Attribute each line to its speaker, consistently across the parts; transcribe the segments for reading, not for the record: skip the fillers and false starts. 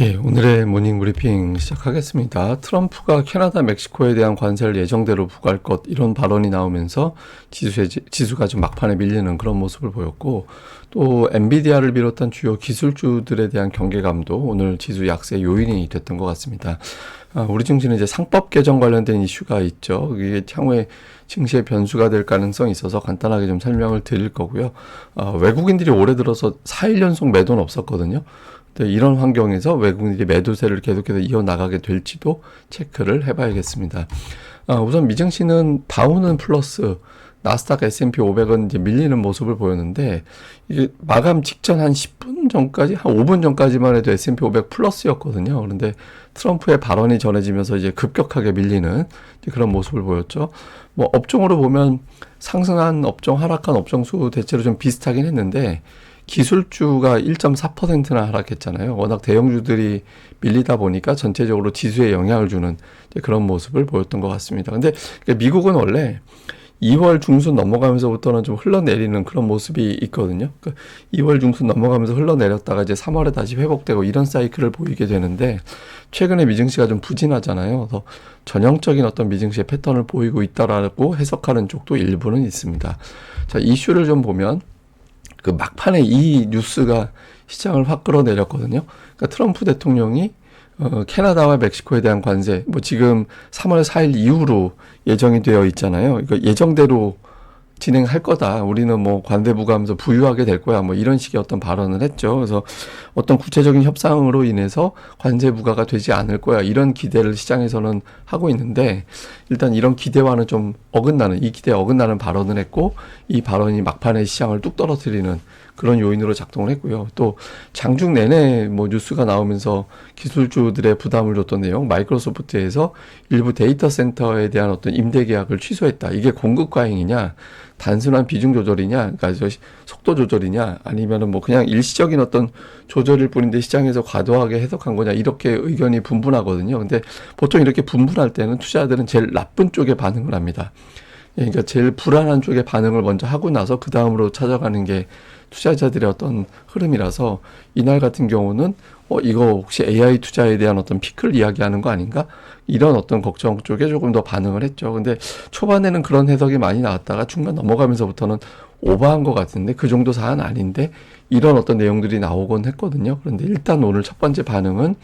Speaker 1: 예, 오늘의 모닝 브리핑 시작하겠습니다. 트럼프가 캐나다, 멕시코에 대한 관세를 예정대로 부과할 것 이런 발언이 나오면서 지수가 좀 막판에 밀리는 그런 모습을 보였고, 또 엔비디아를 비롯한 주요 기술주들에 대한 경계감도 오늘 지수 약세 요인이 됐던 것 같습니다. 우리 증시는 이제 상법 개정 관련된 이슈가 있죠. 이게 향후에 증시의 변수가 될 가능성이 있어서 간단하게 좀 설명을 드릴 거고요. 외국인들이 올해 들어서 4일 연속 매도는 없었거든요. 이런 환경에서 외국인들이 매도세를 계속해서 이어나가게 될지도 체크를 해봐야겠습니다. 우선 미증시는 다우는 플러스, 나스닥 S&P 500은 이제 밀리는 모습을 보였는데, 이게 마감 직전 한 10분 전까지, 한 5분 전까지만 해도 S&P 500 플러스였거든요. 그런데 트럼프의 발언이 전해지면서 이제 급격하게 밀리는 그런 모습을 보였죠. 뭐 업종으로 보면 상승한 업종, 하락한 업종 수 대체로 좀 비슷하긴 했는데, 기술주가 1.4%나 하락했잖아요. 워낙 대형주들이 밀리다 보니까 전체적으로 지수에 영향을 주는 그런 모습을 보였던 것 같습니다. 근데 미국은 원래 2월 중순 넘어가면서부터는 좀 흘러내리는 그런 모습이 있거든요. 2월 중순 넘어가면서 흘러내렸다가 이제 3월에 다시 회복되고 이런 사이클을 보이게 되는데, 최근에 미증시가 좀 부진하잖아요. 그래서 전형적인 어떤 미증시의 패턴을 보이고 있다라고 해석하는 쪽도 일부는 있습니다. 자, 이슈를 좀 보면 그 막판에 이 뉴스가 시장을 확 끌어내렸거든요. 그러니까 트럼프 대통령이 캐나다와 멕시코에 대한 관세, 뭐 지금 3월 4일 이후로 예정이 되어 있잖아요. 이거 예정대로 진행할 거다. 우리는 뭐 관세 부과하면서 부유하게 될 거야. 뭐 이런 식의 어떤 발언을 했죠. 그래서 어떤 구체적인 협상으로 인해서 관세 부과가 되지 않을 거야. 이런 기대를 시장에서는 하고 있는데, 일단 이런 기대와는 좀 어긋나는, 이 기대에 어긋나는 발언을 했고, 이 발언이 막판에 시장을 뚝 떨어뜨리는 그런 요인으로 작동을 했고요. 또 장중 내내 뭐 뉴스가 나오면서 기술주들의 부담을 줬던 내용, 마이크로소프트에서 일부 데이터 센터에 대한 어떤 임대 계약을 취소했다. 이게 공급 과잉이냐, 단순한 비중 조절이냐, 그러니까 속도 조절이냐, 아니면은 뭐 그냥 일시적인 어떤 조절일 뿐인데 시장에서 과도하게 해석한 거냐, 이렇게 의견이 분분하거든요. 근데 보통 이렇게 분분할 때는 투자자들은 제일 나쁜 쪽에 반응을 합니다. 그러니까 제일 불안한 쪽에 반응을 먼저 하고 나서 그 다음으로 찾아가는 게 투자자들의 어떤 흐름이라서, 이날 같은 경우는 이거 혹시 AI 투자에 대한 어떤 피크를 이야기하는 거 아닌가? 이런 어떤 걱정 쪽에 조금 더 반응을 했죠. 근데 초반에는 그런 해석이 많이 나왔다가 중간 넘어가면서부터는 오버한 것 같은데, 그 정도 사안 아닌데 이런 어떤 내용들이 나오곤 했거든요. 그런데 일단 오늘 첫 번째 반응은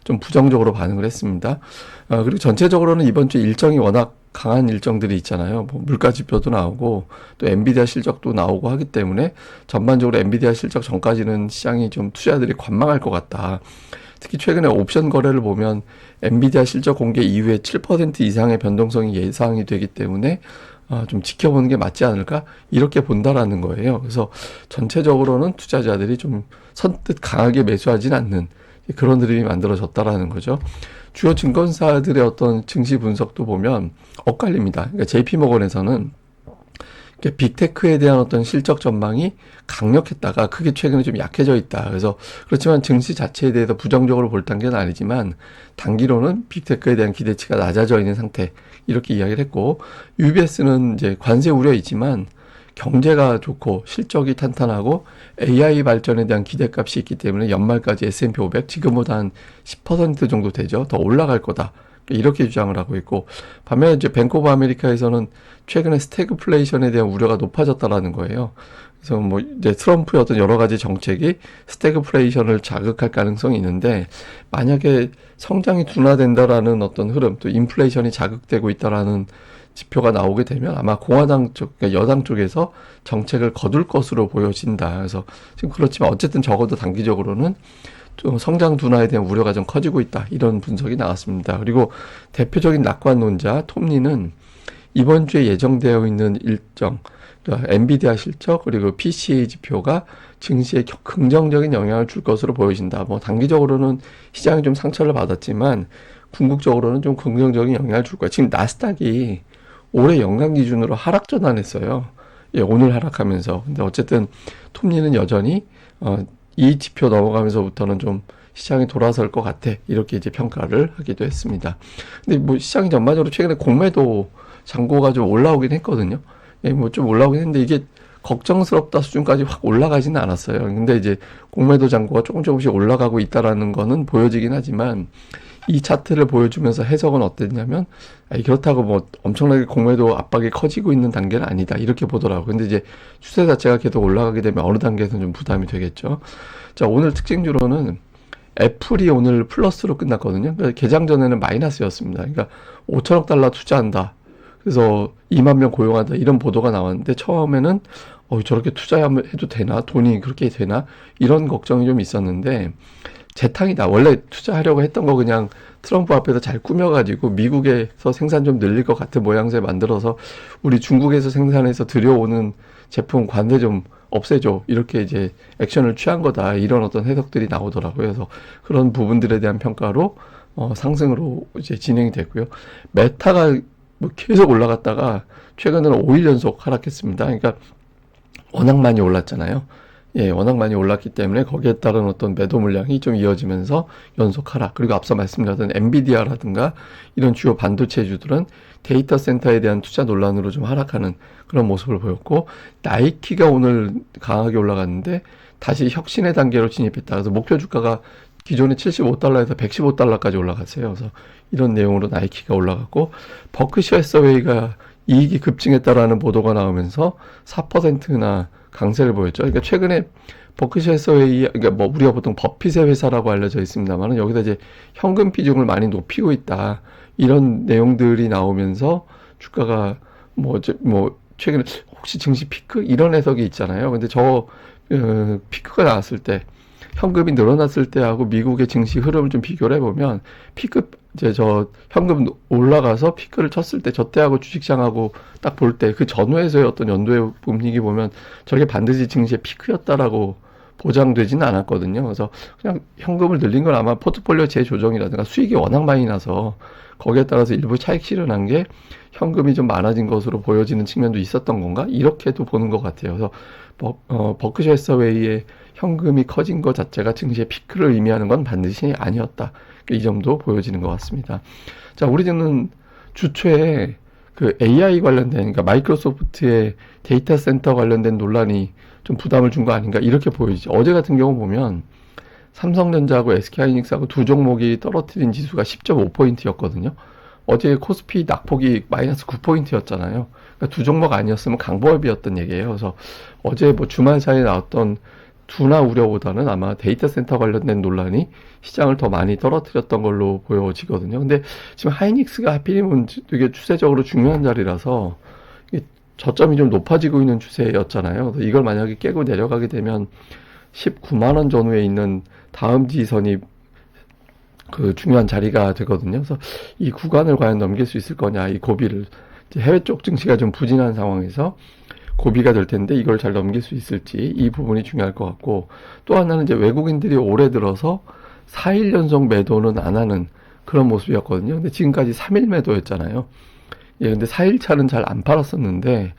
Speaker 1: 좀 부정적으로 반응을 했습니다. 그리고 전체적으로는 이번 주 일정이 워낙 강한 일정들이 있잖아요. 뭐 물가 지표도 나오고 또 엔비디아 실적도 나오고 하기 때문에 전반적으로 엔비디아 실적 전까지는 시장이 좀 투자자들이 관망할 것 같다. 특히 최근에 옵션 거래를 보면 엔비디아 실적 공개 이후에 7% 이상의 변동성이 예상이 되기 때문에 좀 지켜보는 게 맞지 않을까? 이렇게 본다라는 거예요. 그래서 전체적으로는 투자자들이 좀 선뜻 강하게 매수하진 않는 그런 흐름이 만들어졌다라는 거죠. 주요 증권사들의 어떤 증시 분석도 보면 엇갈립니다. 그러니까 JP모건에서는 빅테크에 대한 어떤 실적 전망이 강력했다가 그게 최근에 좀 약해져 있다. 그래서 그렇지만 증시 자체에 대해서 부정적으로 볼 단계는 아니지만 단기로는 빅테크에 대한 기대치가 낮아져 있는 상태, 이렇게 이야기를 했고, UBS는 이제 관세 우려이지만 경제가 좋고 실적이 탄탄하고 AI 발전에 대한 기대값이 있기 때문에 연말까지 S&P 500 지금보다 한 10% 정도 되죠. 더 올라갈 거다. 이렇게 주장을 하고 있고, 반면에 이제 뱅크 오브 아메리카에서는 최근에 스태그플레이션에 대한 우려가 높아졌다라는 거예요. 그래서 뭐 이제 트럼프의 어떤 여러 가지 정책이 스태그플레이션을 자극할 가능성이 있는데, 만약에 성장이 둔화된다라는 어떤 흐름, 또 인플레이션이 자극되고 있다라는 지표가 나오게 되면 아마 공화당 쪽, 그러니까 여당 쪽에서 정책을 거둘 것으로 보여진다. 그래서 지금 그렇지만 어쨌든 적어도 단기적으로는 좀 성장 둔화에 대한 우려가 좀 커지고 있다. 이런 분석이 나왔습니다. 그리고 대표적인 낙관론자 톰리는 이번 주에 예정되어 있는 일정, 그러니까 엔비디아 실적 그리고 PCA 지표가 증시에 긍정적인 영향을 줄 것으로 보여진다. 뭐 단기적으로는 시장이 좀 상처를 받았지만 궁극적으로는 좀 긍정적인 영향을 줄 거야. 지금 나스닥이 올해 연간 기준으로 하락 전환했어요. 예, 오늘 하락하면서. 근데 어쨌든 톱니는 여전히 이 지표 넘어가면서부터는 좀 시장이 돌아설 것 같아. 이렇게 이제 평가를 하기도 했습니다. 근데 뭐 시장이 전반적으로 최근에 공매도 잔고가 좀 올라오긴 했거든요. 예, 뭐 좀 올라오긴 했는데 이게 걱정스럽다 수준까지 확 올라가지는 않았어요. 근데 이제 공매도 잔고가 조금씩 올라가고 있다라는 거는 보여지긴 하지만 이 차트를 보여주면서 해석은 어땠냐면 그렇다고 뭐 엄청나게 공매도 압박이 커지고 있는 단계는 아니다 이렇게 보더라고요. 근데 이제 추세 자체가 계속 올라가게 되면 어느 단계에서는 좀 부담이 되겠죠. 자, 오늘 특징주로는 애플이 오늘 플러스로 끝났거든요. 그러니까 개장 전에는 마이너스였습니다. 그러니까 5천억 달러 투자한다. 그래서 2만 명 고용한다. 이런 보도가 나왔는데 처음에는 저렇게 투자해도 되나? 돈이 그렇게 되나? 이런 걱정이 좀 있었는데 재탕이다. 원래 투자하려고 했던 거 그냥 트럼프 앞에서 잘 꾸며가지고 미국에서 생산 좀 늘릴 것 같은 모양새 만들어서 우리 중국에서 생산해서 들여오는 제품 관세 좀 없애줘. 이렇게 이제 액션을 취한 거다. 이런 어떤 해석들이 나오더라고요. 그래서 그런 부분들에 대한 평가로 상승으로 이제 진행이 됐고요. 메타가 뭐 계속 올라갔다가 최근에는 5일 연속 하락했습니다. 그러니까 워낙 많이 올랐잖아요. 예, 워낙 많이 올랐기 때문에 거기에 따른 어떤 매도 물량이 좀 이어지면서 연속 하락. 그리고 앞서 말씀드렸던 엔비디아라든가 이런 주요 반도체주들은 데이터 센터에 대한 투자 논란으로 좀 하락하는 그런 모습을 보였고, 나이키가 오늘 강하게 올라갔는데 다시 혁신의 단계로 진입했다. 그래서 목표 주가가 기존에 75달러에서 115달러까지 올라갔어요. 그래서 이런 내용으로 나이키가 올라갔고, 버크셔 해서웨이가 이익이 급증했다라는 보도가 나오면서 4%나 강세를 보였죠. 그러니까 최근에 버크셔 해서웨이, 그러니까 뭐 우리가 보통 버핏의 회사라고 알려져 있습니다만 여기서 이제 현금 비중을 많이 높이고 있다. 이런 내용들이 나오면서 주가가 뭐 최근에 혹시 증시 피크 이런 해석이 있잖아요. 근데 피크가 나왔을 때 현금이 늘어났을 때하고 미국의 증시 흐름을 좀 비교를 해보면 현금 올라가서 피크를 쳤을 때 저때하고 주식시장하고 딱 볼 때 그 전후에서의 어떤 연도의 분위기 보면 저게 반드시 증시의 피크였다라고 보장되지는 않았거든요. 그래서 그냥 현금을 늘린 건 아마 포트폴리오 재조정이라든가 수익이 워낙 많이 나서 거기에 따라서 일부 차익 실현한 게 현금이 좀 많아진 것으로 보여지는 측면도 있었던 건가? 이렇게도 보는 것 같아요. 그래서 버크셔 해서웨이의 현금이 커진 것 자체가 증시의 피크를 의미하는 건 반드시 아니었다. 이 점도 보여지는 것 같습니다. 자, 우리는 주초에 그 AI 관련된, 그러니까 마이크로소프트의 데이터 센터 관련된 논란이 좀 부담을 준 거 아닌가 이렇게 보이죠. 어제 같은 경우 보면 삼성전자하고 SK하이닉스하고 두 종목이 떨어뜨린 지수가 10.5포인트였거든요. 어제 코스피 낙폭이 마이너스 9포인트였잖아요. 그러니까 두 종목 아니었으면 강보합이었던 얘기예요. 그래서 어제 뭐 주말 사이에 나왔던 둔화 우려보다는 아마 데이터 센터 관련된 논란이 시장을 더 많이 떨어뜨렸던 걸로 보여지거든요. 근데 지금 하이닉스가 하필이면 되게 추세적으로 중요한 자리라서 저점이 좀 높아지고 있는 추세였잖아요. 그래서 이걸 만약에 깨고 내려가게 되면 19만원 전후에 있는 다음 지선이 그 중요한 자리가 되거든요. 그래서 이 구간을 과연 넘길 수 있을 거냐, 이 고비를. 해외 쪽 증시가 좀 부진한 상황에서 고비가 될 텐데 이걸 잘 넘길 수 있을지 이 부분이 중요할 것 같고, 또 하나는 이제 외국인들이 올해 들어서 4일 연속 매도는 안 하는 그런 모습이었거든요. 근데 지금까지 3일 매도였잖아요. 예, 근데 4일 차는 잘 안 팔았었는데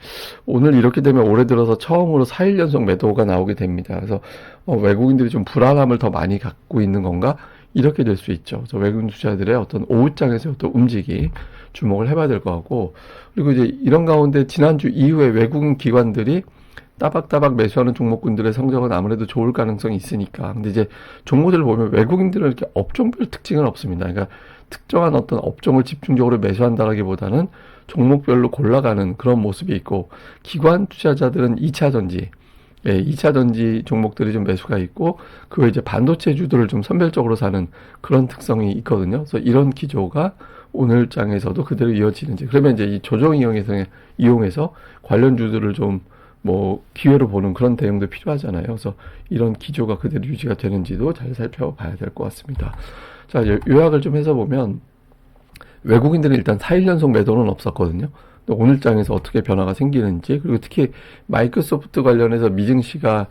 Speaker 1: 오늘 이렇게 되면 올해 들어서 처음으로 4일 연속 매도가 나오게 됩니다. 그래서 외국인들이 좀 불안함을 더 많이 갖고 있는 건가? 이렇게 될 수 있죠. 그래서 외국인 투자들의 어떤 오후장에서 어떤 움직임 주목을 해봐야 될 것 같고, 그리고 이제 이런 가운데 지난주 이후에 외국인 기관들이 따박따박 매수하는 종목군들의 성적은 아무래도 좋을 가능성이 있으니까. 근데 이제 종목들을 보면 외국인들은 이렇게 업종별 특징은 없습니다. 그러니까 특정한 어떤 업종을 집중적으로 매수한다라기보다는 종목별로 골라가는 그런 모습이 있고, 기관 투자자들은 2차 전지, 2차 전지 종목들이 좀 매수가 있고, 그 외에 이제 반도체주들을 좀 선별적으로 사는 그런 특성이 있거든요. 그래서 이런 기조가 오늘 장에서도 그대로 이어지는지, 그러면 이제 이 조정 이용해서 관련주들을 좀 기회로 보는 그런 대응도 필요하잖아요. 그래서 이런 기조가 그대로 유지가 되는지도 잘 살펴봐야 될 것 같습니다. 자, 요약을 좀 해서 보면 외국인들은 일단 4일 연속 매도는 없었거든요. 오늘 장에서 어떻게 변화가 생기는지, 그리고 특히 마이크로소프트 관련해서 미증시가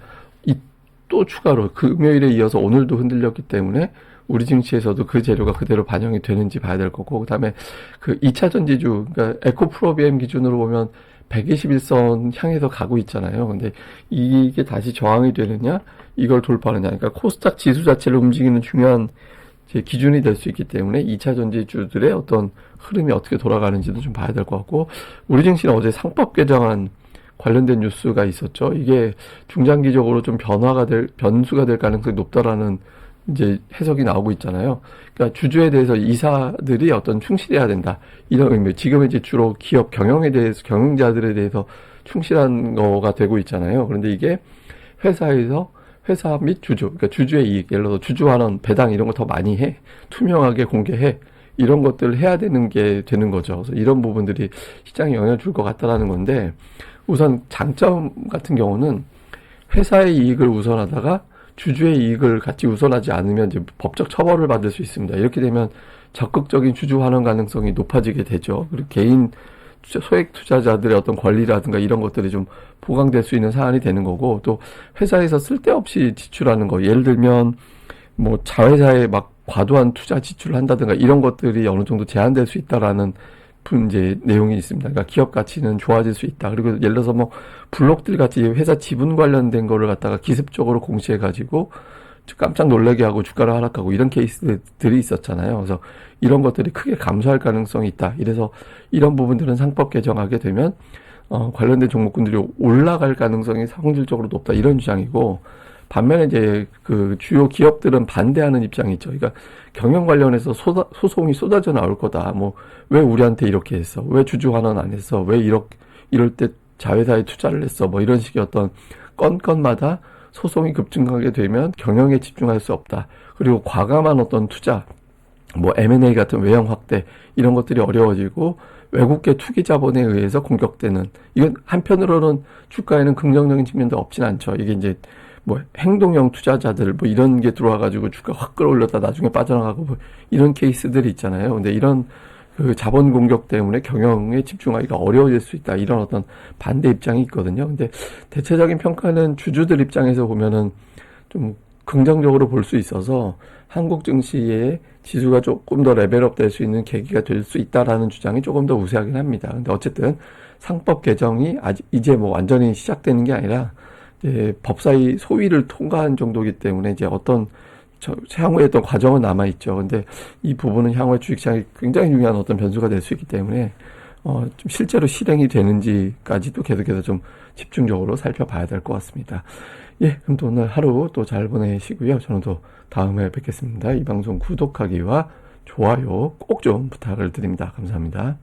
Speaker 1: 또 추가로 금요일에 이어서 오늘도 흔들렸기 때문에 우리 증시에서도 그 재료가 그대로 반영이 되는지 봐야 될 거고, 그 다음에 그 2차 전지주, 그러니까 에코프로비엠 기준으로 보면 121선 향해서 가고 있잖아요. 근데 이게 다시 저항이 되느냐, 이걸 돌파하느냐, 그러니까 코스닥 지수 자체를 움직이는 중요한 기준이 될 수 있기 때문에 2차 전지주들의 어떤 흐름이 어떻게 돌아가는지도 좀 봐야 될 것 같고, 우리 증시는 어제 상법 개정안 관련된 뉴스가 있었죠. 이게 중장기적으로 좀 변수가 될 가능성이 높다라는 이제 해석이 나오고 있잖아요. 그러니까 주주에 대해서 이사들이 어떤 충실해야 된다. 이런 의미. 지금은 이제 주로 기업 경영에 대해서, 경영자들에 대해서 충실한 거가 되고 있잖아요. 그런데 이게 회사에서 회사 및 주주, 그러니까 주주의 이익, 예를 들어서 주주환원, 배당 이런 거 더 많이 해. 투명하게 공개해. 이런 것들을 해야 되는 게 되는 거죠. 그래서 이런 부분들이 시장에 영향을 줄 것 같다라는 건데, 우선 장점 같은 경우는 회사의 이익을 우선하다가 주주의 이익을 같이 우선하지 않으면 이제 법적 처벌을 받을 수 있습니다. 이렇게 되면 적극적인 주주 환원 가능성이 높아지게 되죠. 그리고 개인 소액 투자자들의 어떤 권리라든가 이런 것들이 좀 보강될 수 있는 사안이 되는 거고, 또 회사에서 쓸데없이 지출하는 거, 예를 들면 뭐 자회사에 막 과도한 투자 지출을 한다든가 이런 것들이 어느 정도 제한될 수 있다라는 이제 내용이 있습니다. 그러니까 기업 가치는 좋아질 수 있다. 그리고 예를 들어서 뭐 블록들 같이 회사 지분 관련된 거를 갖다가 기습적으로 공시해 가지고 깜짝 놀라게 하고 주가를 하락하고 이런 케이스들이 있었잖아요. 그래서 이런 것들이 크게 감소할 가능성이 있다. 이래서 이런 부분들은 상법 개정하게 되면 관련된 종목군들이 올라갈 가능성이 성질적으로 높다. 이런 주장이고, 반면에 이제 그 주요 기업들은 반대하는 입장이 있죠. 그러니까 경영 관련해서 소송이 쏟아져 나올 거다. 뭐 왜 우리한테 이렇게 했어? 왜 주주 환원 안 했어? 왜 이럴 때 자회사에 투자를 했어? 뭐 이런 식의 어떤 건마다 소송이 급증하게 되면 경영에 집중할 수 없다. 그리고 과감한 어떤 투자, 뭐 M&A 같은 외형 확대 이런 것들이 어려워지고 외국계 투기 자본에 의해서 공격되는, 이건 한편으로는 주가에는 긍정적인 측면도 없진 않죠. 이게 이제 뭐 행동형 투자자들 뭐 이런 게 들어와가지고 주가 확 끌어올렸다 나중에 빠져나가고 뭐 이런 케이스들이 있잖아요. 근데 이런 그 자본 공격 때문에 경영에 집중하기가 어려워질 수 있다. 이런 어떤 반대 입장이 있거든요. 근데 대체적인 평가는 주주들 입장에서 보면은 좀 긍정적으로 볼 수 있어서 한국 증시의 지수가 조금 더 레벨업 될 수 있는 계기가 될 수 있다라는 주장이 조금 더 우세하긴 합니다. 근데 어쨌든 상법 개정이 아직 이제 뭐 완전히 시작되는 게 아니라 이제 법사위 소위를 통과한 정도이기 때문에 이제 어떤 향후에 어떤 과정은 남아있죠. 근데 이 부분은 향후에 주식시장이 굉장히 중요한 어떤 변수가 될 수 있기 때문에 좀 실제로 실행이 되는지까지도 계속해서 좀 집중적으로 살펴봐야 될 것 같습니다. 예, 그럼 또 오늘 하루 또 잘 보내시고요. 저는 또 다음에 뵙겠습니다. 이 방송 구독하기와 좋아요 꼭 좀 부탁을 드립니다. 감사합니다.